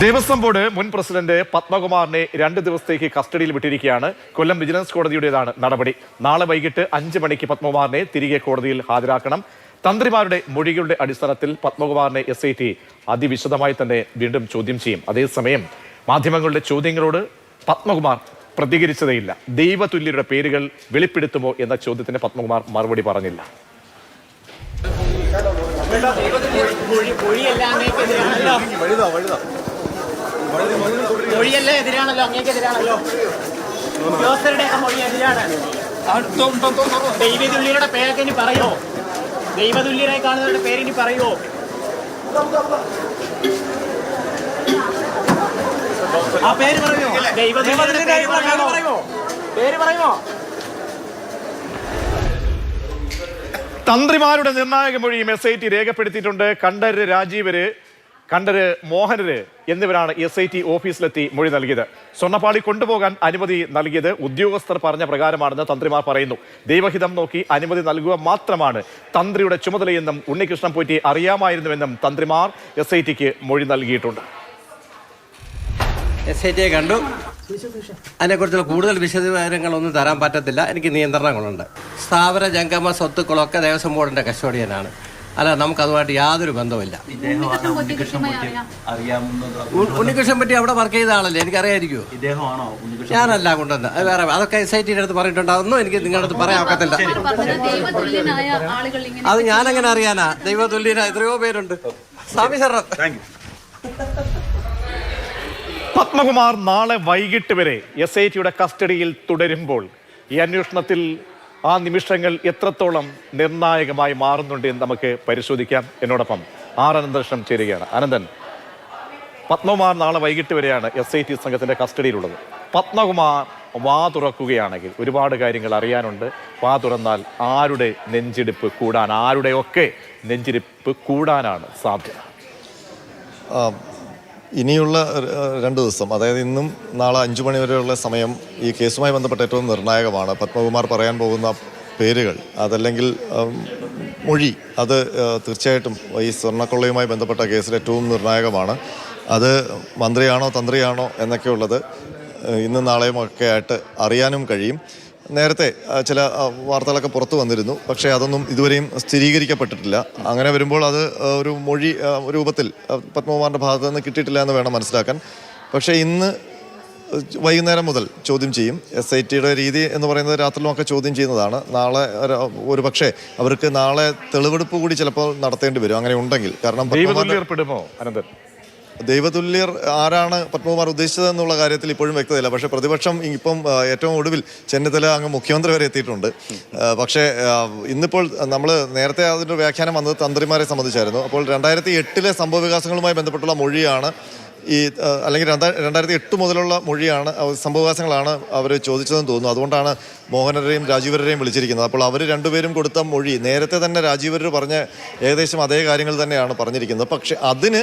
Devaswom board മുൻ president പത്മകുമാറിനെ 2 ദിവസത്തേക്ക് കസ്റ്റഡിയിൽ വിട്ടിരിക്കുകയാണ്. കൊല്ലം വിജിലൻസ് കോടതിയുടേതാണ് നടപടി. നാളെ വൈകിട്ട് 5 മണിക്ക് പത്മകുമാറിനെ തിരികെ കോടതിയിൽ ഹാജരാക്കണം. തന്ത്രിമാരുടെ മൊഴികളുടെ അടിസ്ഥാനത്തിൽ പത്മകുമാറിനെ SIT അതിവിശദമായി തന്നെ വീണ്ടും ചോദ്യം ചെയ്യും. അതേസമയം മാധ്യമങ്ങളുടെ ചോദ്യങ്ങളോട് പത്മകുമാർ പ്രതികരിച്ചതേയില്ല. ദൈവതുല്യരുടെ പേരുകൾ വെളിപ്പെടുത്തുമോ എന്ന ചോദ്യത്തിന് പത്മകുമാർ മറുപടി പറഞ്ഞില്ല. മൊഴിയല്ലേ എതിരാണല്ലോ, അങ്ങേക്കെതിരാണല്ലോ. ഉദ്യോഗസ്ഥരുടെ മൊഴി എതിരാണ്. ദൈവതുല്യരുടെ പേരൊക്കെ ഇനി പറയോ? ദൈവതുല്യരായി കാണുന്നവരുടെ പേരിനി പറയോ? ആ പേര് പറയോ? ദൈവതുല്യരുടെ പേര് പറയുമോ? തന്ത്രിമാരുടെ നിർണായക മൊഴിയും SIT രേഖപ്പെടുത്തിയിട്ടുണ്ട്. കണ്ഠര് രാജീവര്, കണ്ഠര് മോഹനര് എന്നിവരാണ് SIT ഓഫീസിലെത്തി മൊഴി നൽകിയത്. സ്വർണ്ണപ്പാളി കൊണ്ടുപോകാൻ അനുമതി നൽകിയത് ഉദ്യോഗസ്ഥർ പറഞ്ഞ പ്രകാരമാണെന്ന് തന്ത്രിമാർ പറയുന്നു. ദൈവഹിതം നോക്കി അനുമതി നൽകുക മാത്രമാണ് തന്ത്രിയുടെ ചുമതലയെന്നും ഉണ്ണികൃഷ്ണൻ പോറ്റി അറിയാമായിരുന്നുവെന്നും തന്ത്രിമാർ SITക്ക് മൊഴി നൽകിയിട്ടുണ്ട്. SITയെ കണ്ടു. അതിനെക്കുറിച്ചുള്ള കൂടുതൽ വിശദവിവരങ്ങളൊന്നും തരാൻ പറ്റത്തില്ല. എനിക്ക് നിയന്ത്രണങ്ങളുണ്ട്. സ്ഥാവര ജംഗമ സ്വത്തുക്കളൊക്കെ ദേവസ്വം ബോർഡിന്റെ കസ്റ്റഡിയനാണ്. അല്ല, നമുക്കതുമായിട്ട് യാതൊരു ബന്ധവുമില്ല. ഉണ്ണികൃഷ്ണൻ പറ്റി അവിടെ വർക്ക് ചെയ്ത ആളല്ലേ, എനിക്കറിയായിരിക്കുമോ? ഞാനല്ല കൊണ്ടുവന്ന് അത് വേറെ, അതൊക്കെ SITയുടെ അടുത്ത് പറഞ്ഞിട്ടുണ്ട്. അതൊന്നും എനിക്ക് നിങ്ങളുടെ അടുത്ത് പറയാൻ ഒക്കത്തില്ല. അത് ഞാനെങ്ങനെ അറിയാനാ? ദൈവതുല്യന എത്രയോ പേരുണ്ട്. സ്വാമി ശരണം. പത്മകുമാർ നാളെ വൈകിട്ട് വരെ SITയുടെ കസ്റ്റഡിയിൽ തുടരുമ്പോൾ ഈ അന്വേഷണത്തിൽ ആ നിമിഷങ്ങൾ എത്രത്തോളം നിർണായകമായി മാറുന്നുണ്ട് എന്ന് നമുക്ക് പരിശോധിക്കാം. എന്നോടൊപ്പം അനന്തകൃഷ്ണൻ ചേരുകയാണ്. അനന്തൻ, പത്മകുമാർ നാളെ വൈകിട്ട് വരെയാണ് SIT സംഘത്തിന്റെ കസ്റ്റഡിയിലുള്ളത്. പത്മകുമാർ വാ തുറക്കുകയാണെങ്കിൽ ഒരുപാട് കാര്യങ്ങൾ അറിയാനുണ്ട്. വാ തുറന്നാൽ ആരുടെ നെഞ്ചിടിപ്പ് കൂടാൻ, ആരുടെയൊക്കെ നെഞ്ചിടിപ്പ് കൂടാനാണ് സാധ്യത? ഇനിയുള്ള 2 ദിവസം, അതായത് ഇന്നും നാളെ 5 മണി വരെയുള്ള സമയം ഈ കേസുമായി ബന്ധപ്പെട്ട ഏറ്റവും നിർണായകമാണ്. പത്മകുമാർ പറയാൻ പോകുന്ന പേരുകൾ, അതല്ലെങ്കിൽ മൊഴി, അത് തീർച്ചയായിട്ടും ഈ സ്വർണ്ണക്കൊള്ളയുമായി ബന്ധപ്പെട്ട കേസിൽ ഏറ്റവും നിർണായകമാണ്. അത് മന്ത്രിയാണോ തന്ത്രിയാണോ എന്നൊക്കെയുള്ളത് ഇന്നും നാളെയും ഒക്കെ ആയിട്ട് അറിയാനും കഴിയും. നേരത്തെ ചില വാർത്തകളൊക്കെ പുറത്തു വന്നിരുന്നു, പക്ഷേ അതൊന്നും ഇതുവരെയും സ്ഥിരീകരിക്കപ്പെട്ടിട്ടില്ല. അങ്ങനെ വരുമ്പോൾ അത് ഒരു മൊഴി രൂപത്തിൽ പത്മകുമാറിൻ്റെ ഭാഗത്തു നിന്ന് കിട്ടിയിട്ടില്ല എന്ന് വേണം മനസ്സിലാക്കാൻ. പക്ഷേ ഇന്ന് വൈകുന്നേരം മുതൽ ചോദ്യം ചെയ്യും. SITയുടെ രീതി എന്ന് പറയുന്നത് രാത്രിയിലുമൊക്കെ ചോദ്യം ചെയ്യുന്നതാണ്. നാളെ ഒരു പക്ഷേ അവർക്ക് നാളെ തെളിവെടുപ്പ് കൂടി ചിലപ്പോൾ നടത്തേണ്ടി വരും, അങ്ങനെ ഉണ്ടെങ്കിൽ. കാരണം ദൈവതുല്യർ ആരാണ് പത്മകുമാർ ഉദ്ദേശിച്ചത് എന്നുള്ള കാര്യത്തിൽ ഇപ്പോഴും വ്യക്തതയില്ല. പക്ഷേ പ്രതിപക്ഷം ഇപ്പം ഏറ്റവും ഒടുവിൽ ചെന്നിത്തല അങ്ങ് മുഖ്യമന്ത്രി വരെ എത്തിയിട്ടുണ്ട്. പക്ഷേ ഇന്നിപ്പോൾ നമ്മൾ നേരത്തെ അതിൻ്റെ വ്യാഖ്യാനം വന്നത് തന്ത്രിമാരെ സംബന്ധിച്ചായിരുന്നു. അപ്പോൾ 2008 സംഭവ വികാസങ്ങളുമായി ബന്ധപ്പെട്ടുള്ള മൊഴിയാണ് ഈ, അല്ലെങ്കിൽ 2008 മുതലുള്ള മൊഴിയാണ്, സംഭവവികാസങ്ങളാണ് അവർ ചോദിച്ചതെന്ന് തോന്നുന്നു. അതുകൊണ്ടാണ് മോഹനരെയും രാജീവരെയും വിളിച്ചിരിക്കുന്നത്. അപ്പോൾ അവർ രണ്ടുപേരും കൊടുത്ത മൊഴി നേരത്തെ തന്നെ രാജീവർ പറഞ്ഞ ഏകദേശം അതേ കാര്യങ്ങൾ തന്നെയാണ് പറഞ്ഞിരിക്കുന്നത്. പക്ഷേ അതിന്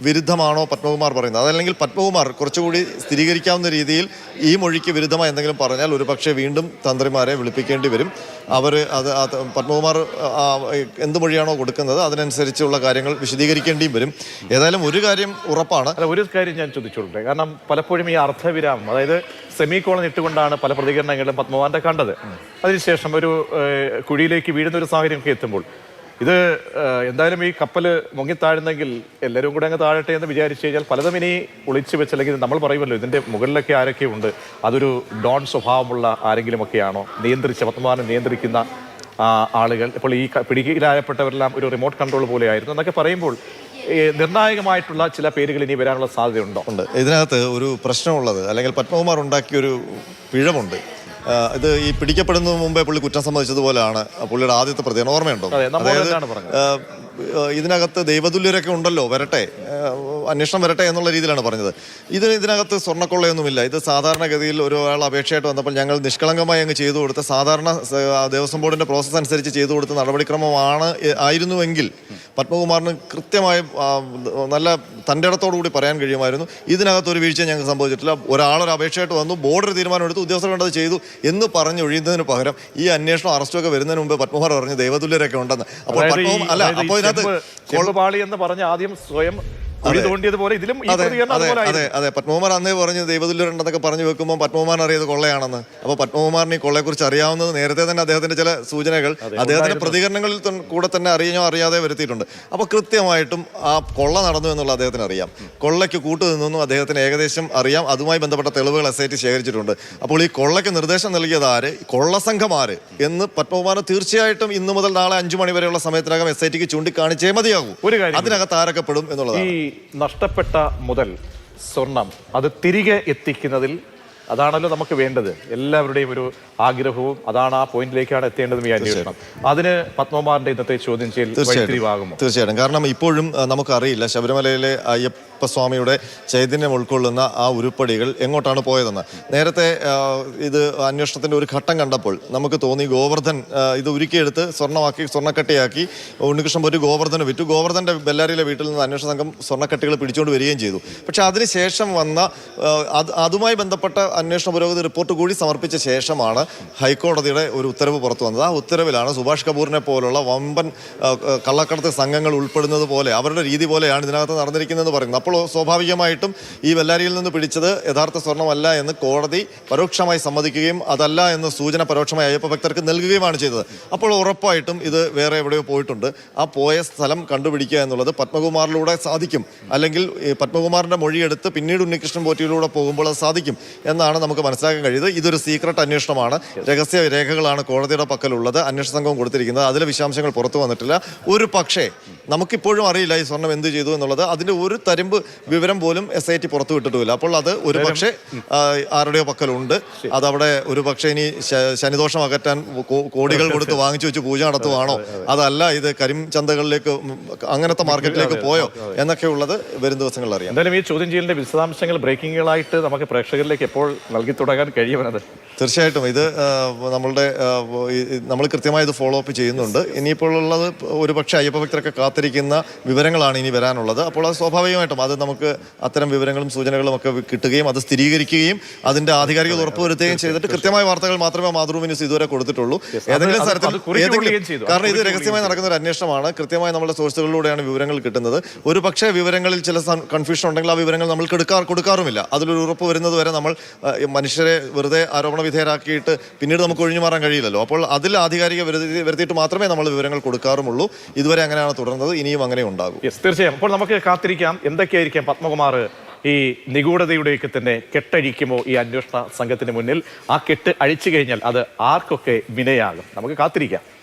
വിരുദ്ധമാണോ പത്മകുമാർ പറയുന്നത്? അതല്ലെങ്കിൽ പത്മകുമാർ കുറച്ചുകൂടി സ്ഥിരീകരിക്കാവുന്ന രീതിയിൽ ഈ മൊഴിക്ക് വിരുദ്ധമായി എന്തെങ്കിലും പറഞ്ഞാൽ ഒരു പക്ഷേ വീണ്ടും തന്ത്രിമാരെ വിളിപ്പിക്കേണ്ടി വരും. അവർ അത് പത്മകുമാർ എന്ത് മൊഴിയാണോ കൊടുക്കുന്നത് അതിനനുസരിച്ചുള്ള കാര്യങ്ങൾ വിശദീകരിക്കേണ്ടിയും വരും. ഏതായാലും ഒരു കാര്യം ഉറപ്പാണ്. ഒരു കാര്യം ഞാൻ ചോദിച്ചോട്ടെ, കാരണം പലപ്പോഴും ഈ അർദ്ധവിരാമം, അതായത് സെമികോളൻ ഇട്ടുകൊണ്ടാണ് പല പ്രതികരണങ്ങളും പത്മകുമാറിന്റെ കണ്ടത്. അതിനുശേഷം ഒരു കുഴിയിലേക്ക് വീഴുന്ന ഒരു സാഹചര്യമൊക്കെ എത്തുമ്പോൾ ഇത് എന്തായാലും ഈ കപ്പൽ മുങ്ങിത്താഴുന്നെങ്കിൽ എല്ലാവരും കൂടെ അങ്ങ് താഴട്ടെ എന്ന് വിചാരിച്ചു കഴിഞ്ഞാൽ പലതും ഇനി ഒളിച്ചു വെച്ചല്ലെങ്കിൽ നമ്മൾ പറയുമല്ലോ ഇതിൻ്റെ മുകളിലൊക്കെ ആരൊക്കെ ഉണ്ട്, അതൊരു ഡോൺ സ്വഭാവമുള്ള ആരെങ്കിലുമൊക്കെയാണോ, പത്മകുമാറിനെ നിയന്ത്രിക്കുന്ന ആളുകൾ. ഇപ്പോൾ ഈ പിടിയിലായപ്പെട്ടവരെല്ലാം ഒരു റിമോട്ട് കൺട്രോൾ പോലെയായിരുന്നു എന്നൊക്കെ പറയുമ്പോൾ നിർണായകമായിട്ടുള്ള ചില പേരുകൾ ഇനി വരാനുള്ള സാധ്യതയുണ്ടോ? ഉണ്ട്. ഇതിനകത്ത് ഒരു പ്രശ്നമുള്ളത്, അല്ലെങ്കിൽ പത്മകുമാർ ഉണ്ടാക്കിയൊരു പിഴവുണ്ട്. ഇത് ഈ പിടിക്കപ്പെടുന്നതിന് മുമ്പേ പുള്ളി കുറ്റം സമ്മതിച്ചതുപോലെയാണ് പുള്ളിയുടെ ആദ്യത്തെ പ്രതികരണം. ഓർമ്മയുണ്ടോ? അതായത് ഇതിനകത്ത് ദൈവതുല്യരൊക്കെ ഉണ്ടല്ലോ, വരട്ടെ, അന്വേഷണം വരട്ടെ എന്നുള്ള രീതിയിലാണ് പറഞ്ഞത്. ഇതിനകത്ത് സ്വർണ്ണക്കൊള്ളയൊന്നുമില്ല. ഇത് സാധാരണഗതിയിൽ ഒരാൾ അപേക്ഷയായിട്ട് വന്നപ്പോൾ ഞങ്ങൾ നിഷ്കളങ്കമായി അങ്ങ് ചെയ്തു കൊടുത്ത സാധാരണ ദേവസ്വം ബോർഡിന്റെ പ്രോസസ്സ് അനുസരിച്ച് ചെയ്തു കൊടുത്ത നടപടിക്രമമാണ് ആയിരുന്നുവെങ്കിൽ പത്മകുമാറിന് കൃത്യമായും നല്ല തൻ്റെ ഇടത്തോടുകൂടി പറയാൻ കഴിയുമായിരുന്നു ഇതിനകത്ത് ഒരു വീഴ്ച ഞങ്ങൾക്ക് സംഭവിച്ചിട്ടില്ല, ഒരാളൊരു അപേക്ഷയായിട്ട് വന്നു, ബോർഡ് തീരുമാനം എടുത്തു, ഉദ്യോഗസ്ഥർ വേണ്ടത് ചെയ്തു എന്ന് പറഞ്ഞ് ഒഴിയുന്നതിന് പകരം ഈ അന്വേഷണം അറസ്റ്റൊക്കെ വരുന്നതിന് മുമ്പ് പത്മകുമാർ പറഞ്ഞു ദൈവതുല്യരൊക്കെ ഉണ്ടെന്ന്. അപ്പോൾ എന്ന് പറഞ്ഞ ആദ്യം സ്വയം കുഴി തോണ്ടിയതുപോലെ ഇതിലും ഈ അതെ പ്രതികരണം അതെ അതുപോലെ അതെ അതെ പത്മകുമാർ അന്നേ പറഞ്ഞു ദൈവതുല്യരുണ്ടെന്നൊക്കെ പറഞ്ഞു വെക്കുമ്പോൾ പത്മകുമാറിന് അറിയത് കൊള്ളയാണെന്ന്. അപ്പോൾ പത്മകുമാറിന് ഈ കൊള്ളയെക്കുറിച്ച് അറിയാവുന്നത് നേരത്തെ തന്നെ അദ്ദേഹത്തിന്റെ ചില സൂചനകൾ അദ്ദേഹത്തിന്റെ പ്രതികരണങ്ങളിൽ കൂടെ തന്നെ അറിയാനോ അറിയാതെ വരുത്തിയിട്ടുണ്ട്. അപ്പോൾ കൃത്യമായിട്ടും ആ കൊള്ള നടന്നു എന്നുള്ള അദ്ദേഹത്തിന് അറിയാം, കൊള്ളയ്ക്ക് കൂട്ടുനിന്നും അദ്ദേഹത്തിന് ഏകദേശം അറിയാം. അതുമായി ബന്ധപ്പെട്ട തെളിവുകൾ SIT ശേഖരിച്ചിട്ടുണ്ട്. അപ്പോൾ ഈ കൊള്ളയ്ക്ക് നിർദ്ദേശം നൽകിയത് ആര്, കൊള്ളസംഘം ആര് എന്ന് പത്മകുമാർ തീർച്ചയായിട്ടും ഇന്നു മുതൽ നാളെ 5 മണി വരെയുള്ള സമയത്തിനകം SITക്ക് ചൂണ്ടിക്കാണിച്ചേ മതിയാകൂ. ഒരു കാര്യം അതിനകത്ത് ആരൊക്കെ പെടും എന്നുള്ളതാണ്. ഈ നഷ്ടപ്പെട്ട മുതൽ സ്വർണം അത് തിരികെ എത്തിക്കുന്നതിൽ അതാണല്ലോ നമുക്ക് വേണ്ടത്. എല്ലാവരുടെയും ഒരു ആഗ്രഹവും അതാണ്. ആ പോയിന്റിലേക്കാണ് എത്തേണ്ടതും ഈ അന്വേഷണം. അതിന് പത്മകുമാറിന്റെ ഇന്നത്തെ ചോദ്യം ചെയ്യൽ വഴിത്തിരിവാകുമോ? തീർച്ചയായിട്ടും. കാരണം ഇപ്പോഴും നമുക്കറിയില്ല ശബരിമലയിലെ അയ്യപ്പസ്വാമിയുടെ ചൈതന്യം ഉൾക്കൊള്ളുന്ന ആ ഉരുപ്പടികൾ എങ്ങോട്ടാണ് പോയതെന്ന്. നേരത്തെ ഇത് അന്വേഷണത്തിന്റെ ഒരു ഘട്ടം കണ്ടപ്പോൾ നമുക്ക് തോന്നി ഗോവർദ്ധൻ ഇത് ഉരുക്കിയെടുത്ത് സ്വർണ്ണമാക്കി സ്വർണ്ണക്കട്ടിയാക്കി ഉണ്ണികൃഷ്ണൻ പോറ്റി ഗോവർദ്ധന് വിറ്റു. ഗോവർദ്ധന്റെ ബെല്ലാരിയിലെ വീട്ടിൽ നിന്ന് അന്വേഷണ സംഘം സ്വർണ്ണക്കട്ടികൾ പിടിച്ചുകൊണ്ട് വരികയും ചെയ്തു. പക്ഷെ അതിനുശേഷം വന്ന അതുമായി ബന്ധപ്പെട്ട അന്വേഷണ പുരോഗതി റിപ്പോർട്ട് കൂടി സമർപ്പിച്ച ശേഷമാണ് ഹൈക്കോടതിയുടെ ഒരു ഉത്തരവ് പുറത്തു വന്നത്. ആ ഉത്തരവിലാണ് സുഭാഷ് കപൂറിനെ പോലുള്ള വമ്പൻ കള്ളക്കടത്ത് സംഘങ്ങൾ ഉൾപ്പെടുന്നത് പോലെ അവരുടെ രീതി പോലെയാണ് ഇതിനകത്ത് നടന്നിരിക്കുന്നതെന്ന് പറയുന്നത്. അപ്പോൾ സ്വാഭാവികമായിട്ടും ഈ ബെല്ലാരിയിൽ നിന്ന് പിടിച്ചത് യഥാർത്ഥ സ്വർണ്ണമല്ല എന്ന് കോടതി പരോക്ഷമായി സമ്മതിക്കുകയും അതല്ല എന്ന് സൂചന പരോക്ഷമായി അയ്യപ്പ ഭക്തർക്ക് നൽകുകയുമാണ് ചെയ്തത്. അപ്പോൾ ഉറപ്പായിട്ടും ഇത് വേറെ എവിടെയോ പോയിട്ടുണ്ട്. ആ പോയ സ്ഥലം കണ്ടുപിടിക്കുക എന്നുള്ളത് പത്മകുമാറിലൂടെ സാധിക്കും, അല്ലെങ്കിൽ പത്മകുമാറിന്റെ മൊഴിയെടുത്ത് പിന്നീട് ഉണ്ണികൃഷ്ണൻ പോറ്റിയിലൂടെ പോകുമ്പോൾ അത് സാധിക്കും എന്നാണ് നമുക്ക് മനസ്സിലാക്കാൻ കഴിയുന്നത്. ഇതൊരു സീക്രട്ട് അന്വേഷണമാണ്, രഹസ്യ രേഖകളാണ് കോടതിയുടെ പക്കലുള്ളത്, അന്വേഷണ സംഘം കൊടുത്തിരിക്കുന്നത്. അതിലെ വിശദാംശങ്ങൾ പുറത്തു വന്നിട്ടില്ല. ഒരു പക്ഷേ നമുക്കിപ്പോഴും അറിയില്ല ഈ സ്വർണം എന്ത് ചെയ്തു എന്നുള്ളത്. അതിന്റെ ഒരു തരിമ്പ് വിവരം പോലും SIT പുറത്തു വിട്ടിട്ടുമില്ല. അപ്പോൾ അത് ഒരു പക്ഷേ ആരുടെയോ പക്കലുണ്ട്. അതവിടെ ഒരു പക്ഷേ ഇനി ശനിദോഷം അകറ്റാൻ കോടികൾ കൊടുത്ത് വാങ്ങിച്ചു വെച്ച് പൂജ നടത്തുവാണോ, അതല്ല ഇത് കരിംചന്തകളിലേക്ക് അങ്ങനത്തെ മാർക്കറ്റിലേക്ക് പോയോ എന്നൊക്കെ ഉള്ളത് വരും ദിവസങ്ങളിൽ അറിയാം. എന്തായാലും ഈ ചോദ്യം ചെയ്യലിന്റെ വിശദാംശങ്ങൾ ബ്രേക്കിങ്ങുകളായിട്ട് നമുക്ക് പ്രേക്ഷകരിലേക്ക് എപ്പോൾ നൽകി തുടങ്ങാൻ കഴിയുമെന്നത് തീർച്ചയായിട്ടും ഇത് നമ്മൾ കൃത്യമായി ഇത് ഫോളോ അപ്പ് ചെയ്യുന്നുണ്ട്. ഇനിയിപ്പോൾ ഉള്ളത് ഒരുപക്ഷെ അയ്യപ്പ ഭക്തരൊക്കെ കാത്തിരിക്കുന്ന വിവരങ്ങളാണ് ഇനി വരാനുള്ളത്. അപ്പോൾ അത് സ്വാഭാവികമായിട്ടും അത് നമുക്ക് അത്തരം വിവരങ്ങളും സൂചനകളും ഒക്കെ കിട്ടുകയും അത് സ്ഥിരീകരിക്കുകയും അതിന്റെ ആധികാരികത ഉറപ്പുവരുത്തുകയും ചെയ്തിട്ട് കൃത്യമായ വാർത്തകൾ മാത്രമേ മാതൃഭൂമി ന്യൂസ് ഇതുവരെ കൊടുത്തിട്ടുള്ളൂ. ഏതെങ്കിലും തരത്തിൽ കാരണം ഇത് രഹസ്യമായി നടക്കുന്ന ഒരു അന്വേഷണമാണ്. കൃത്യമായി നമ്മുടെ സോഴ്സുകളിലൂടെയാണ് വിവരങ്ങൾ കിട്ടുന്നത്. ഒരു പക്ഷേ വിവരങ്ങളിൽ ചില കൺഫ്യൂഷൻ ഉണ്ടെങ്കിൽ ആ വിവരങ്ങൾ നമ്മൾ കൊടുക്കാറുമില്ല. അതിലൊരു ഉറപ്പ് വരുന്നത് വരെ നമ്മൾ മനുഷ്യരെ വെറുതെ ആരോപണ വിധേയരാക്കിയിട്ട് പിന്നീട് നമുക്ക് ഒഴിഞ്ഞു മാറാൻ കഴിയില്ലല്ലോ. അപ്പോൾ അതിൽ ആധികാരിക വരുത്തിയിട്ട് മാത്രമേ നമ്മൾ വിവരങ്ങൾ കൊടുക്കാറുമുള്ളൂ. ഇതുവരെ അങ്ങനെയാണ് തുടർന്നത്, ഇനിയും അങ്ങനെ ഉണ്ടാകും. തീർച്ചയായും. അപ്പോൾ നമുക്ക് കാത്തിരിക്കാം എന്തൊക്കെയായിരിക്കാം പത്മകുമാർ ഈ നിഗൂഢതയുടെയൊക്കെ തന്നെ കെട്ടഴിക്കുമോ ഈ അന്വേഷണ സംഘത്തിന് മുന്നിൽ. ആ കെട്ട് അഴിച്ചു കഴിഞ്ഞാൽ അത് ആർക്കൊക്കെ വിനയാകും, നമുക്ക് കാത്തിരിക്കാം.